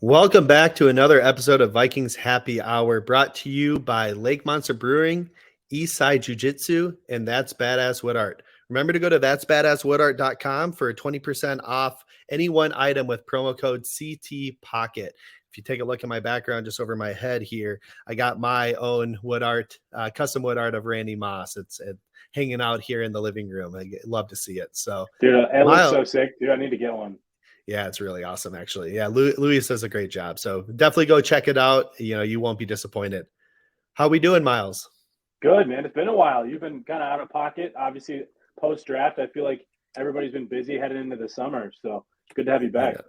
Welcome back to another episode of Vikings Happy Hour, brought to you by Lake Monster Brewing, Eastside Jiu-Jitsu, and That's Badass Wood Art. Remember to go to that'sbadasswoodart.com for 20% off any one item with promo code CT Pocket. If you take a look at my background just over my head here, I got my own wood art, custom wood art of Randy Moss. It's hanging out here in the living room. I love to see it. So, Dude, it looks so sick. Dude, I need to get one. Yeah, it's really awesome, actually. Yeah, Louis does a great job. So definitely go check it out. You won't be disappointed. How we doing, Miles? Good, man. It's been a while. You've been kind of out of pocket. Obviously, post-draft, I feel like everybody's been busy heading into the summer. So good to have you back.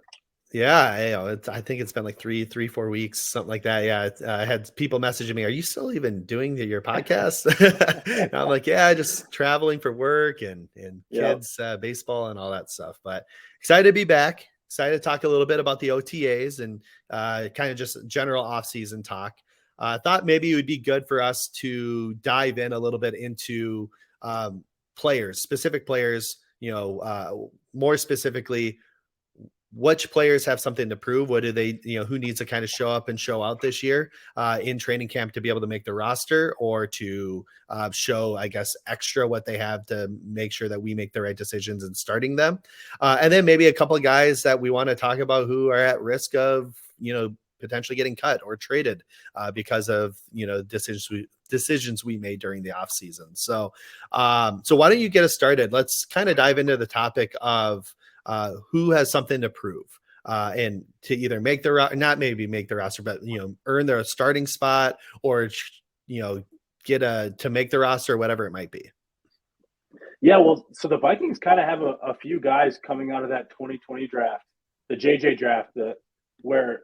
Yeah, I think it's been like 4 weeks, something like that. Yeah, I had people messaging me, "Are you still even doing your podcast?" And I'm like, "Yeah, just traveling for work and kids, baseball and all that stuff." But excited to be back. Excited to talk a little bit about the OTAs and kind of just general off-season talk. I thought maybe it would be good for us to dive in a little bit into specific players. More specifically, which players have something to prove? What do they, who needs to kind of show up and show out this year in training camp to be able to make the roster, or to show, I guess, extra what they have to make sure that we make the right decisions in starting them. And then maybe a couple of guys that we want to talk about who are at risk of, potentially getting cut or traded because of, decisions we made during the off season. So why don't you get us started? Let's kind of dive into the topic of who has something to prove and to either make the not maybe make the roster, but earn their starting spot, or get to make the roster, whatever it might be. Yeah, well, so the Vikings kind of have a few guys coming out of that 2020 draft, the JJ draft, where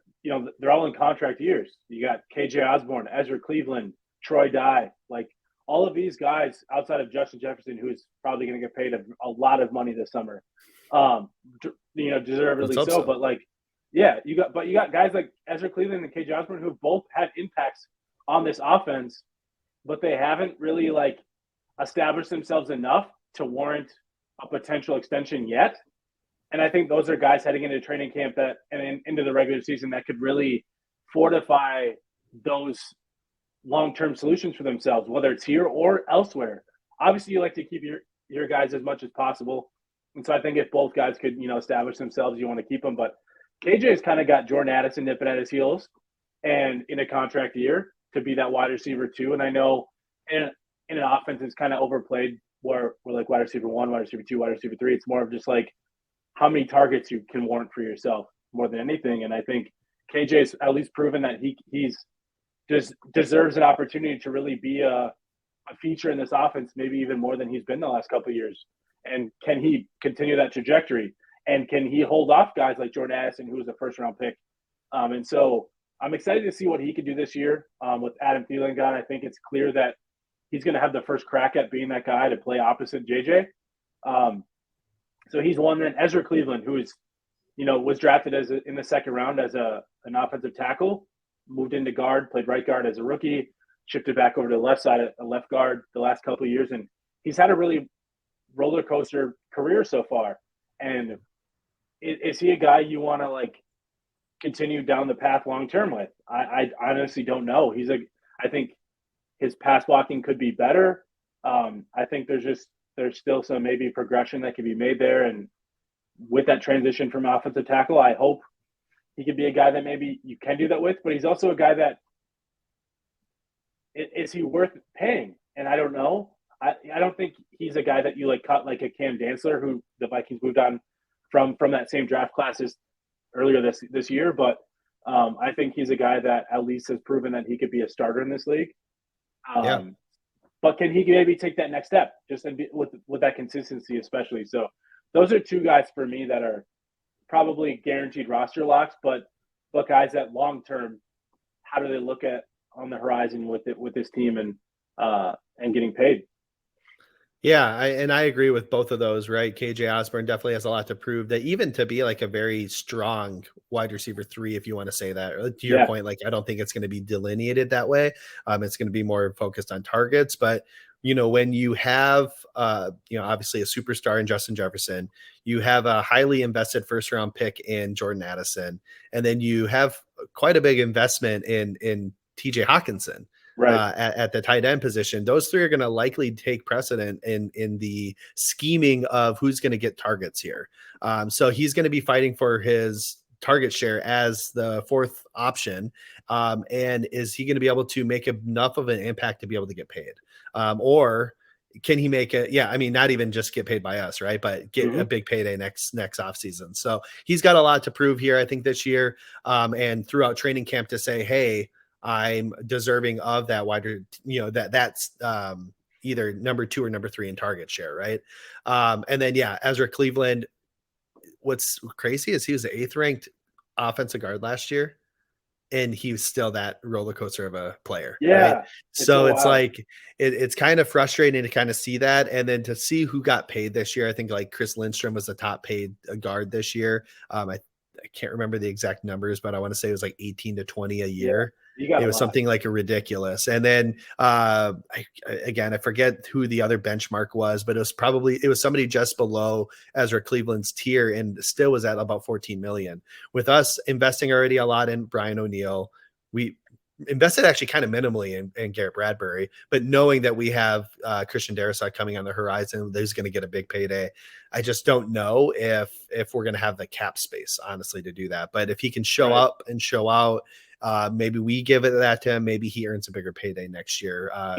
they're all in contract years. You got KJ Osborne, Ezra Cleveland, Troy Dye, like all of these guys outside of Justin Jefferson, who's probably going to get paid a lot of money this summer. Deservedly so. But you got guys like Ezra Cleveland and KJ Osborne who both had impacts on this offense, but they haven't really established themselves enough to warrant a potential extension yet. And I think those are guys heading into training camp and into the regular season that could really fortify those long-term solutions for themselves, whether it's here or elsewhere. Obviously, you like to keep your guys as much as possible. And so I think if both guys could, establish themselves, you want to keep them. But KJ has kind of got Jordan Addison nipping at his heels and in a contract year to be that wide receiver too. And I know in an offense it's kind of overplayed where we're like wide receiver 1, wide receiver 2, wide receiver 3. It's more of just like how many targets you can warrant for yourself more than anything. And I think KJ's at least proven that he's just deserves an opportunity to really be a feature in this offense, maybe even more than he's been the last couple of years. And can he continue that trajectory? And can he hold off guys like Jordan Addison, who was a first-round pick? And so I'm excited to see what he could do this year with Adam Thielen gone. I think it's clear that he's going to have the first crack at being that guy to play opposite JJ. So he's one. Then Ezra Cleveland, who is, was drafted in the second round as an offensive tackle, moved into guard, played right guard as a rookie, shifted back over to the left side at left guard the last couple of years, and he's had a really roller coaster career so far. And is he a guy you want to continue down the path long term with? I honestly don't know. I think his pass blocking could be better. I think there's still some maybe progression that could be made there. And with that transition from offensive tackle, I hope he could be a guy that maybe you can do that with. But he's also a guy that is he worth paying? And I don't know. I don't think he's a guy that you cut like a Cam Dantzler, who the Vikings moved on from that same draft class earlier this year. But I think he's a guy that at least has proven that he could be a starter in this league. But can he maybe take that next step just with that consistency, especially? So those are two guys for me that are probably guaranteed roster locks, but guys that long term, how do they look at on the horizon with this team and getting paid? Yeah, I agree with both of those, right? KJ Osborne definitely has a lot to prove, that even to be a very strong wide receiver 3, if you want to say that. To your point, I don't think it's going to be delineated that way. It's going to be more focused on targets, but when you have, obviously a superstar in Justin Jefferson, you have a highly invested first round pick in Jordan Addison, and then you have quite a big investment in TJ Hawkinson. Right. At the tight end position, those three are going to likely take precedent in the scheming of who's going to get targets here. So he's going to be fighting for his target share as the fourth option. And is he going to be able to make enough of an impact to be able to get paid? Or can he make it? Yeah, I mean, not even just get paid by us, right? But get a big payday next off season. So he's got a lot to prove here, I think, this year, and throughout training camp to say, hey, I'm deserving of that wider, that's either number 2 or number 3 in target share, right? And then Ezra Cleveland. What's crazy is he was the 8th ranked offensive guard last year, and he was still that roller coaster of a player. Yeah. Right? So it's like, it's kind of frustrating to kind of see that. And then to see who got paid this year, I think like Chris Lindstrom was the top paid guard this year. I can't remember the exact numbers, but I want to say it was like 18 to 20 a year. Yeah, it was something like a ridiculous. And then I forget who the other benchmark was, but it was somebody just below Ezra Cleveland's tier and still was at about 14 million. With us investing already a lot in Brian O'Neill, we invested actually kind of minimally in Garrett Bradbury, but knowing that we have Christian Darrisaw coming on the horizon, he's going to get a big payday. I just don't know if we're going to have the cap space, honestly, to do that. But if he can show up and show out, maybe we give it that to him. Maybe he earns a bigger payday next year. I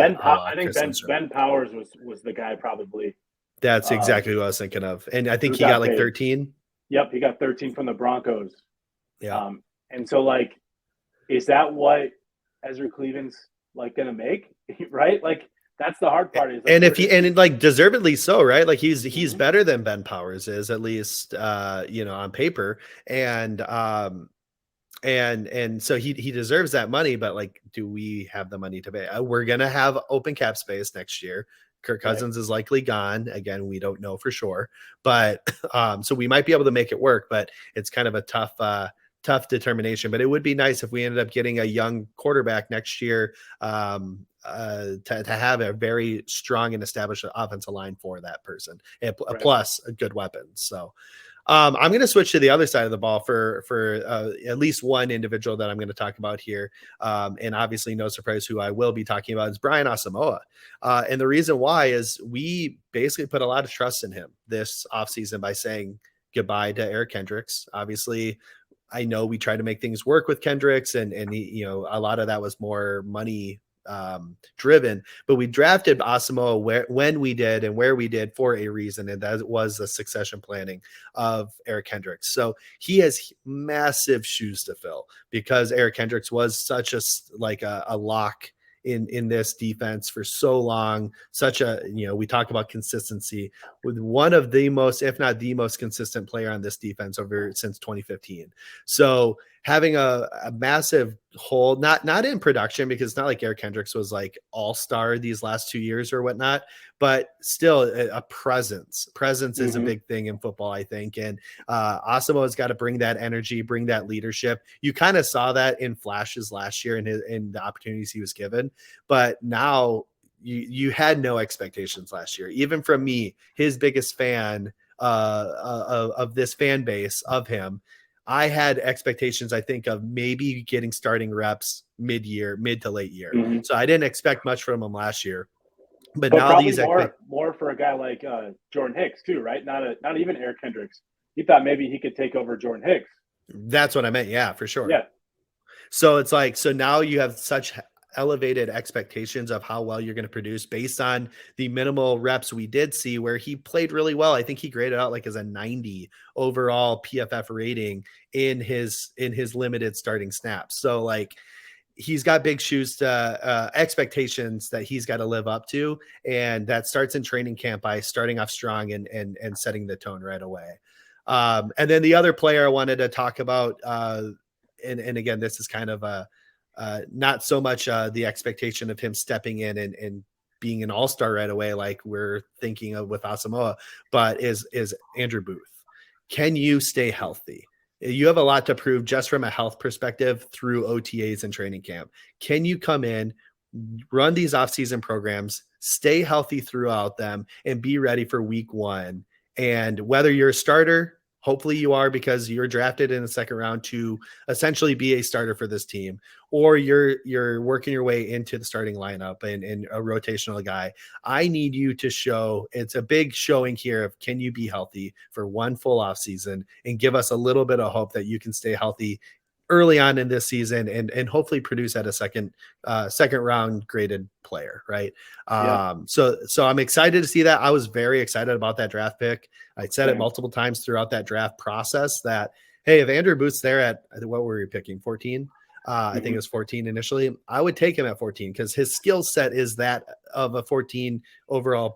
think Ben Powers was the guy probably. That's exactly what I was thinking of. And I think he got like 13. Yep, he got 13 from the Broncos. Yeah. And so, like, is that what Ezra Cleveland's like going to make? Right? Like, that's the hard part. Is like, and if he and like deservedly so, right? Like he's better than Ben Powers is, at least on paper. And so he deserves that money, but like, do we have the money to pay? We're gonna have open cap space next year. Kirk Cousins is likely gone. Again, we don't know for sure, but so we might be able to make it work, but it's kind of a tough determination. But it would be nice if we ended up getting a young quarterback next year, to have a very strong and established offensive line for that person, and plus a good weapon. So I'm going to switch to the other side of the ball for at least one individual that I'm going to talk about here. And obviously no surprise who I will be talking about is Brian Asamoah. And the reason why is we basically put a lot of trust in him this offseason by saying goodbye to Eric Kendricks. Obviously, I know we tried to make things work with Kendricks, and he, a lot of that was more money driven, but we drafted Asamoah when we did and where we did for a reason, and that was the succession planning of Eric Kendricks. So he has massive shoes to fill because Eric Kendricks was such a lock in this defense for so long. Such a, we talk about consistency with one of the most, if not the most consistent player on this defense since 2015. So having a massive hole, not in production, because it's not like Eric Kendricks was like all-star these last 2 years or whatnot, but still a presence. Presence is a big thing in football, I think. And Asamoah has got to bring that energy, bring that leadership. You kind of saw that in flashes last year in the opportunities he was given, but now you had no expectations last year, even from me, his biggest fan of this fan base of him. I had expectations, I think, of maybe getting starting reps mid to late year. So I didn't expect much from him last year. But now probably more for a guy like Jordan Hicks too, right? Not even Eric Kendricks. You thought maybe he could take over Jordan Hicks. That's what I meant. Yeah, for sure. Yeah. So it's like, so now you have such elevated expectations of how well you're going to produce based on the minimal reps we did see where he played really well. I think he graded out like as a 90 overall PFF rating in his limited starting snaps. So like, he's got big shoes to expectations that he's got to live up to. And that starts in training camp by starting off strong and setting the tone right away. And then the other player I wanted to talk about, and again, this is kind of not so much the expectation of him stepping in and being an all-star right away, like we're thinking of with Asamoah, but is Andrew Booth. Can you stay healthy? You have a lot to prove just from a health perspective through OTAs and training camp. Can you come in run these off-season programs, stay healthy throughout them, and be ready for week 1. And whether you're a starter, hopefully you are because you're drafted in the second round to essentially be a starter for this team, or you're working your way into the starting lineup and a rotational guy. I need you to show, it's a big showing here of, can you be healthy for one full off season and give us a little bit of hope that you can stay healthy early on in this season and hopefully produce at a second round graded player, right? Yeah. So I'm excited to see that. I was very excited about that draft pick. I said it multiple times throughout that draft process that, hey, if Andrew Booth's there at, what were we picking, 14? I think it was 14 initially. I would take him at 14 because his skill set is that of a 14th overall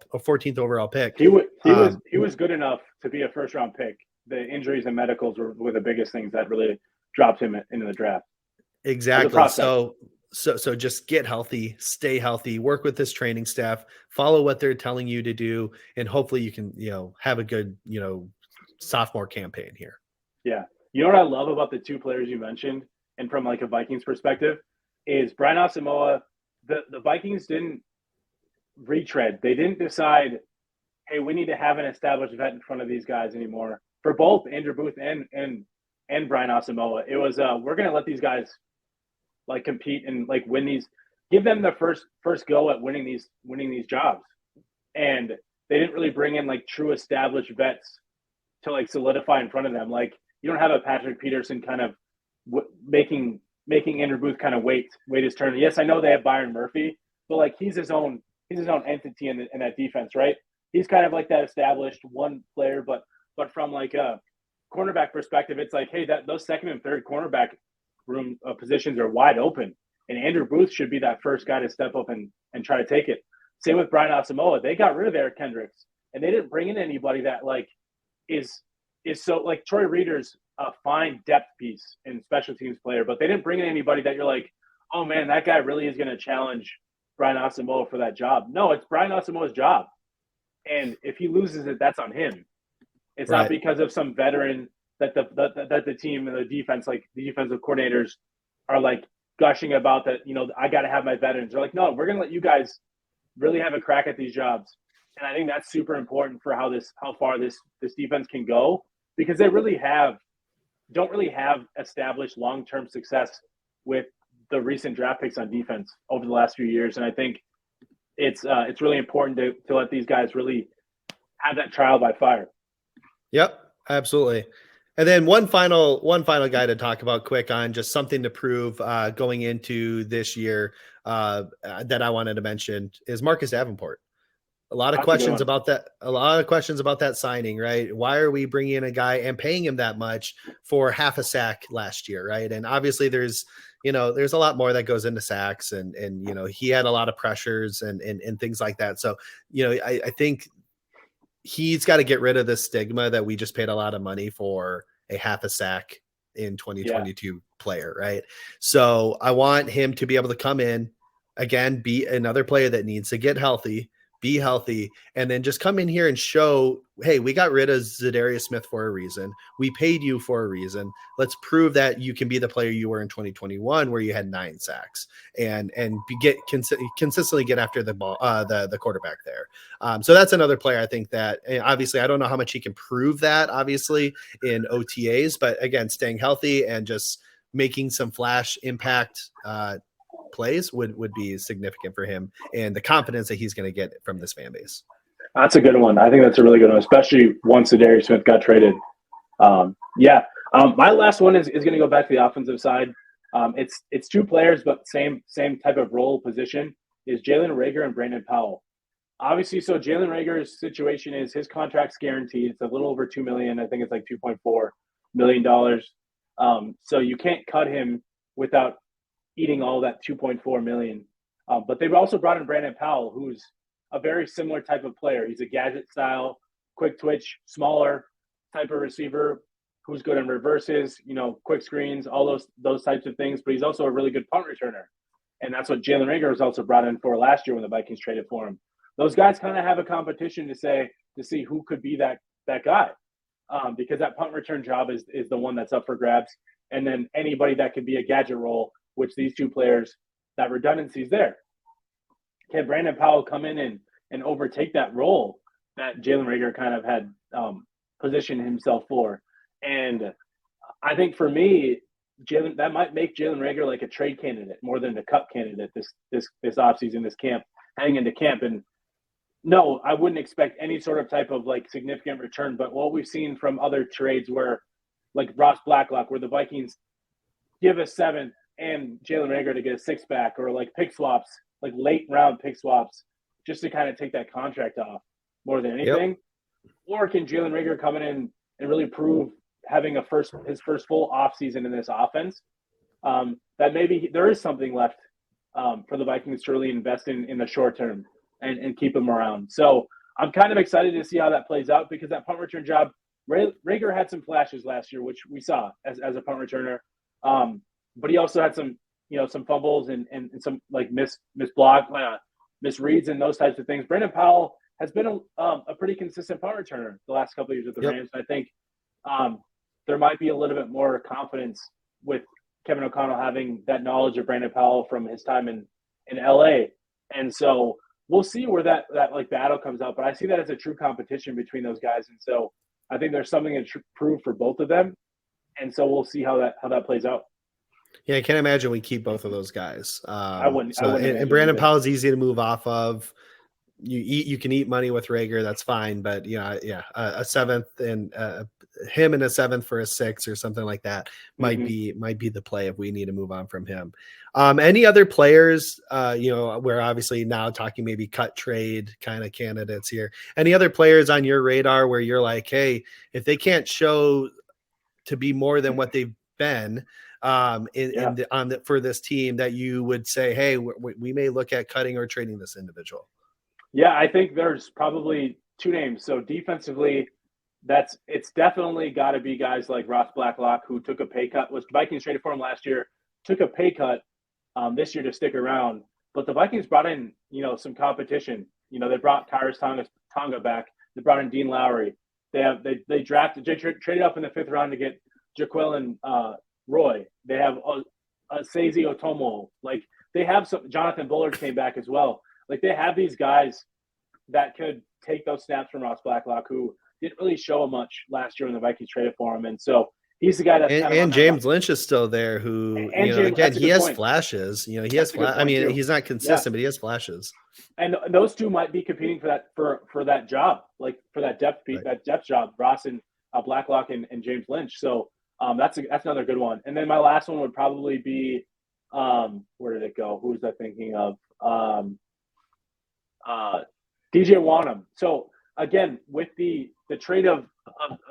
pick. He was good enough to be a first round pick. The injuries and medicals were the biggest things that really dropped him into the draft. Exactly. So just get healthy, stay healthy, work with this training staff, follow what they're telling you to do, and hopefully you can, have a good, sophomore campaign here. Yeah. You know what I love about the two players you mentioned, and from like a Vikings perspective, is Brian Asamoah. The Vikings didn't retread. They didn't decide, hey, we need to have an established vet in front of these guys anymore. For both Andrew Booth and Brian Asamoah, it was we're gonna let these guys like compete and like win these, give them the first go at winning these jobs. And they didn't really bring in like true established vets to like solidify in front of them. Like you don't have a Patrick Peterson kind of making Andrew Booth kind of wait his turn. Yes, I know they have Byron Murphy, but like he's his own entity in that defense, right? He's kind of like that established one player, but from like a cornerback perspective, it's like, hey, those second and third cornerback room positions are wide open, and Andrew Booth should be that first guy to step up and try to take it. Same with Brian Asamoah. They got rid of Eric Kendricks, and they didn't bring in anybody that like is so like Troy Reader's a fine depth piece and special teams player, but they didn't bring in anybody that you're like, oh man, that guy really is going to challenge Brian Asamoah for that job. No, it's Brian Asamoah's job, and if he loses it, that's on him. It's not because of some veteran that the team and the defense, like the defensive coordinators, are like gushing about that. I got to have my veterans. They're like, no, we're going to let you guys really have a crack at these jobs. And I think that's super important for how far this defense can go, because they don't really have established long-term success with the recent draft picks on defense over the last few years. And I think it's really important to let these guys really have that trial by fire. Yep, absolutely. And then one final guy to talk about quick on just something to prove going into this year that I wanted to mention is Marcus Davenport. A lot of questions about that signing, right? Why are we bringing in a guy and paying him that much for half a sack last year, right? And obviously there's a lot more that goes into sacks and he had a lot of pressures and things like that. So, I think he's got to get rid of the stigma that we just paid a lot of money for a half a sack in 2022 player, right? So I want him to be able to come in again, be another player that needs to get healthy, be healthy, and then just come in here and show, hey, we got rid of Zadarius Smith for a reason. We paid you for a reason. Let's prove that you can be the player you were in 2021, where you had 9 sacks and consistently get after the ball, the quarterback there. So that's another player I think that, obviously, I don't know how much he can prove that, obviously, in OTAs, but again, staying healthy and just making some flash impact plays would be significant for him and the confidence that he's going to get from this fan base. That's a good one. I think that's a really good one, especially once Zadarius Smith got traded. My last one is going to go back to the offensive side. It's 2 players, but same type of role position, is Jalen Reagor and Brandon Powell. Obviously, so Jalen Reagor's situation is his contract's guaranteed. It's a little over $2 million. I think it's like $2.4 million. So you can't cut him without eating all that $2.4 million. But they've also brought in Brandon Powell, who's a very similar type of player. He's a gadget style, quick twitch, smaller type of receiver who's good in reverses, quick screens, all those types of things. But he's also a really good punt returner. And that's what Jalen Reagor was also brought in for last year when the Vikings traded for him. Those guys kind of have a competition to see who could be that guy. Because that punt return job is the one that's up for grabs. And then anybody that could be a gadget role, which these 2 players, that redundancy is there. can Brandon Powell come in and overtake that role that Jalen Reagor kind of had positioned himself for? And I think for me, Jalen, that might make Jalen Reagor like a trade candidate more than a cup candidate this offseason, this camp, heading into camp. And no, I wouldn't expect any sort of type of like significant return. But what we've seen from other trades where like Ross Blacklock, where the Vikings give a 7th and Jalen Reagor to get a 6 back, or like pick swaps, like late round pick swaps, just to kind of take that contract off more than anything. Yep. Or can Jalen Reagor come in and really prove having his first full offseason in this offense, that maybe there is something left for the Vikings to really invest in the short term and keep him around. So I'm kind of excited to see how that plays out, because that punt return job, Reagor had some flashes last year, which we saw as a punt returner. But he also had some fumbles and some like misreads and those types of things. Brandon Powell has been a pretty consistent punt returner the last couple of years with the Rams. And I think there might be a little bit more confidence with Kevin O'Connell having that knowledge of Brandon Powell from his time in LA. And so we'll see where that like battle comes out. But I see that as a true competition between those guys. And so I think there's something to prove for both of them. And so we'll see how that plays out. Yeah, I can't imagine we keep both of those guys. I wouldn't. And Brandon Powell's easy to move off of. You can eat money with Reagor, that's fine. But a 7th and him and a 7th for a 6 or something like that might be the play if we need to move on from him. Any other players? We're obviously now talking maybe cut trade kind of candidates here. Any other players on your radar where you're like, hey, if they can't show to be more than what they've been for this team, that you would say, hey, we may look at cutting or trading this individual? Yeah, I think there's probably 2 names. So defensively, it's definitely got to be guys like Ross Blacklock, who took a pay cut. Was Vikings traded for him last year, took a pay cut this year to stick around. But the Vikings brought in, some competition. They brought Kyrus Tonga back. They brought in Dean Lowry. They traded up in the 5th round to get Jaquelin Roy. They have Seizi Otomo. Like, they have some. Jonathan Bullard came back as well. Like, they have these guys that could take those snaps from Ross Blacklock, who didn't really show much last year when the Vikings traded for him. And so he's the guy that's and James Lynch is still there, who again, he has flashes. He has I mean, he's not consistent, but he has flashes. And those 2 might be competing for that job, like for that depth job, Ross and Blacklock and James Lynch. So that's another good one. And then my last one would probably be where did it go? Who was I thinking of? DJ Wanham. So again, with the trade of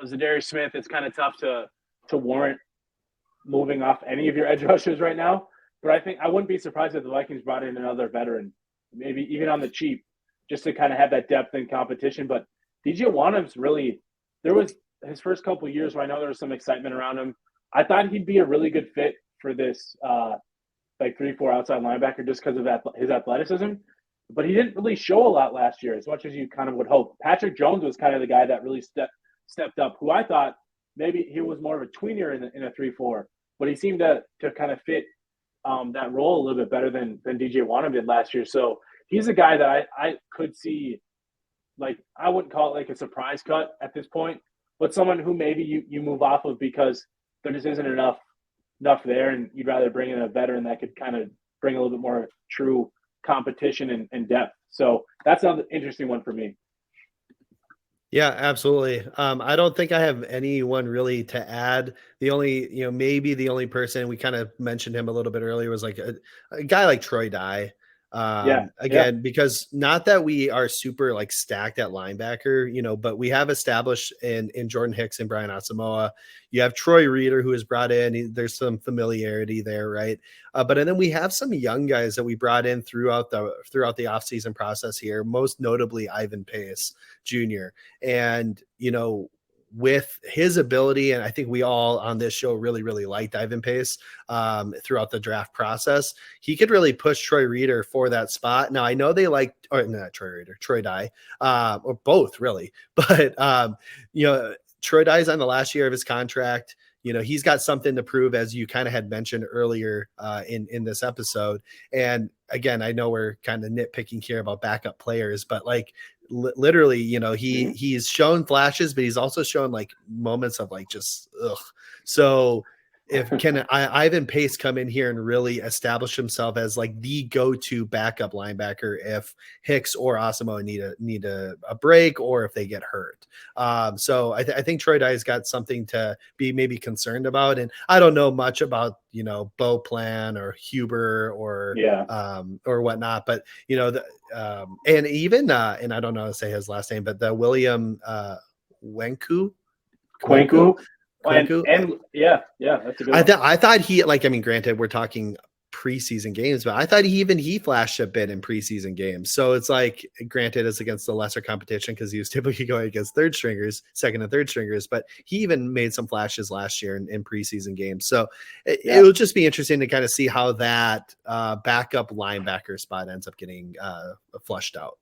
Zadarius Smith, it's kind of tough to warrant moving off any of your edge rushers right now. But I think I wouldn't be surprised if the Vikings brought in another veteran, maybe even on the cheap, just to kind of have that depth and competition. But DJ Wanham's really, there was his first couple of years where I know there was some excitement around him. I thought he'd be a really good fit for this like 3-4 outside linebacker just because of his athleticism. But he didn't really show a lot last year, as much as you kind of would hope. Patrick Jones was kind of the guy that really stepped up, who I thought maybe he was more of a tweener in a 3-4, but he seemed to kind of fit that role a little bit better than DJ Wanham did last year. So he's a guy that I could see, like, I wouldn't call it like a surprise cut at this point, but someone who maybe you move off of because there just isn't enough there, and you'd rather bring in a veteran that could kind of bring a little bit more true competition and depth. So that's another interesting one for me. Yeah, absolutely. I don't think I have anyone really to add. The only, maybe the only person, we kind of mentioned him a little bit earlier, was like a guy like Troy Dye. Because not that we are super like stacked at linebacker, but we have established in Jordan Hicks and Brian Asamoah. You have Troy Reeder, who is brought in. There's some familiarity there, right? But then we have some young guys that we brought in throughout the offseason process here, most notably Ivan Pace Jr. And, with his ability, and I think we all on this show really, really liked Ivan Pace throughout the draft process, he could really push Troy Reeder for that spot. Now, I know they liked, or not Troy Reeder, Troy Dye, or both really, but, Troy Dye's on the last year of his contract. he's got something to prove, as you kind of had mentioned earlier in this episode. And again, I know we're kind of nitpicking here about backup players, but like literally, he's shown flashes, but he's also shown like moments of like just ugh. So if Ivan Pace come in here and really establish himself as like the go-to backup linebacker if Hicks or Asamoah need a break, or if they get hurt. So I think Troy Dye's got something to be maybe concerned about. And I don't know much about, Bo Plan or Huber or whatnot, but and even and I don't know how to say his last name, but the William Wenku. Quenku. Quenku. And yeah, that's a good one. I thought he, like, I mean, granted, we're talking preseason games, but I thought he flashed a bit in preseason games. So it's like, granted, it's against the lesser competition because he was typically going against second and third stringers, but he even made some flashes last year in preseason games. So it'll just be interesting to kind of see how that backup linebacker spot ends up getting flushed out.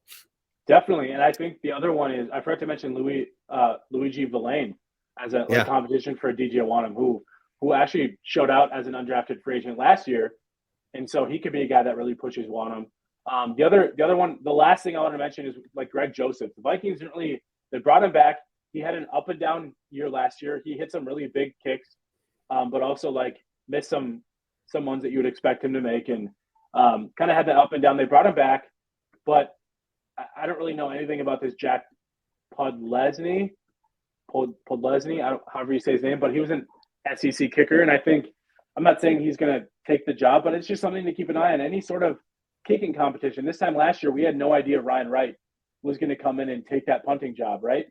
Definitely. And I think the other one is, I forgot to mention Luigi Villain as a competition for DJ Wanham, who actually showed out as an undrafted free agent last year. And so he could be a guy that really pushes Wanham. The other one, the last thing I want to mention is like Greg Joseph. The Vikings they brought him back. He had an up and down year last year. He hit some really big kicks, but also like missed some ones that you would expect him to make, and kind of had that up and down. They brought him back, but I don't really know anything about this Jack Podlesny, however you say his name, but he was an SEC kicker, and I think, I'm not saying he's going to take the job, but it's just something to keep an eye on. Any sort of kicking competition. This time last year, we had no idea Ryan Wright was going to come in and take that punting job, right?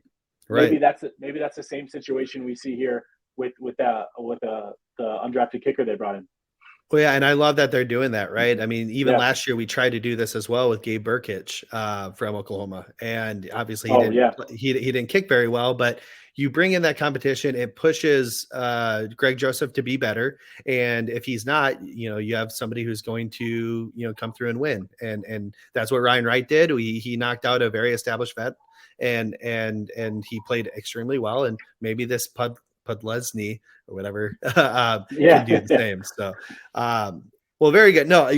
Maybe that's the same situation we see here with the undrafted kicker they brought in. Well, yeah, and I love that they're doing that, right? I mean, even last year we tried to do this as well with Gabe Burkich from Oklahoma, and obviously he didn't kick very well. But you bring in that competition, it pushes Greg Joseph to be better, and if he's not, you have somebody who's going to come through and win, and that's what Ryan Wright did. He knocked out a very established vet, and he played extremely well, and maybe this Podlesny or whatever can do the same. So well, very good. No,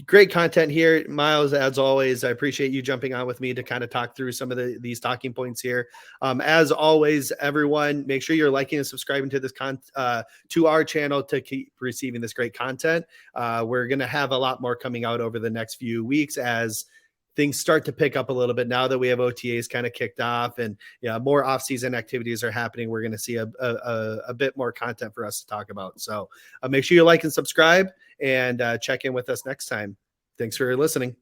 great content here, Miles, as always. I appreciate you jumping on with me to kind of talk through some of these talking points here. As always, everyone, make sure you're liking and subscribing to this to our channel to keep receiving this great content. We're going to have a lot more coming out over the next few weeks as things start to pick up a little bit now that we have OTAs kind of kicked off, and more off-season activities are happening. We're going to see a bit more content for us to talk about. So make sure you like and subscribe, and check in with us next time. Thanks for listening.